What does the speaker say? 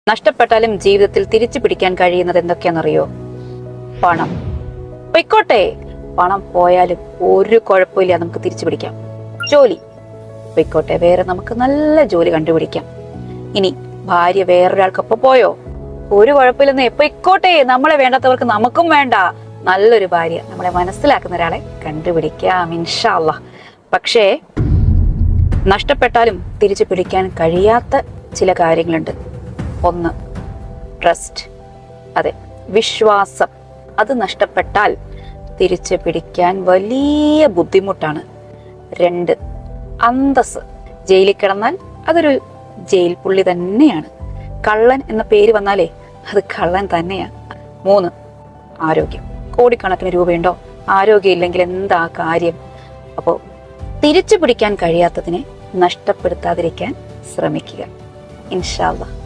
നഷ്ടപ്പെട്ടാലും ജീവിതത്തിൽ തിരിച്ചു പിടിക്കാൻ കഴിയുന്നത് എന്തൊക്കെയാണെന്നറിയോ? പണം. പൊയ്ക്കോട്ടെ, പണം പോയാലും ഒരു കുഴപ്പമില്ല, നമുക്ക് തിരിച്ചു പിടിക്കാം. ജോലി പൊയ്ക്കോട്ടെ, വേറെ നമുക്ക് നല്ല ജോലി കണ്ടുപിടിക്കാം. ഇനി ഭാര്യ വേറൊരാൾക്കൊപ്പം പോയോ, ഒരു കുഴപ്പമില്ലെന്നേ, പൊയ്ക്കോട്ടെ, നമ്മളെ വേണ്ടാത്തവർക്ക് നമുക്കും വേണ്ട. നല്ലൊരു ഭാര്യ, നമ്മളെ മനസ്സിലാക്കുന്ന ഒരാളെ കണ്ടുപിടിക്കാം ഇൻഷാ അല്ലാഹ്. പക്ഷേ നഷ്ടപ്പെട്ടാലും തിരിച്ചു പിടിക്കാൻ കഴിയാത്ത ചില കാര്യങ്ങളുണ്ട്. ഒന്ന്, ട്രസ്റ്റ്. അതെ, വിശ്വാസം. അത് നഷ്ടപ്പെട്ടാൽ തിരിച്ചു പിടിക്കാൻ വലിയ ബുദ്ധിമുട്ടാണ്. 2, അന്തസ്. ജയിലിൽ കിടന്നാൽ അതൊരു ജയിൽ പുള്ളി തന്നെയാണ്. കള്ളൻ എന്ന പേര് വന്നാലേ അത് കള്ളൻ തന്നെയാണ്. 3, ആരോഗ്യം. കോടിക്കണക്കിന് രൂപയുണ്ടോ, ആരോഗ്യം ഇല്ലെങ്കിൽ എന്താ കാര്യം? അപ്പോ തിരിച്ചു പിടിക്കാൻ കഴിയാത്തതിനെ നഷ്ടപ്പെടുത്താതിരിക്കാൻ ശ്രമിക്കുക ഇൻഷാ അല്ലാഹ്.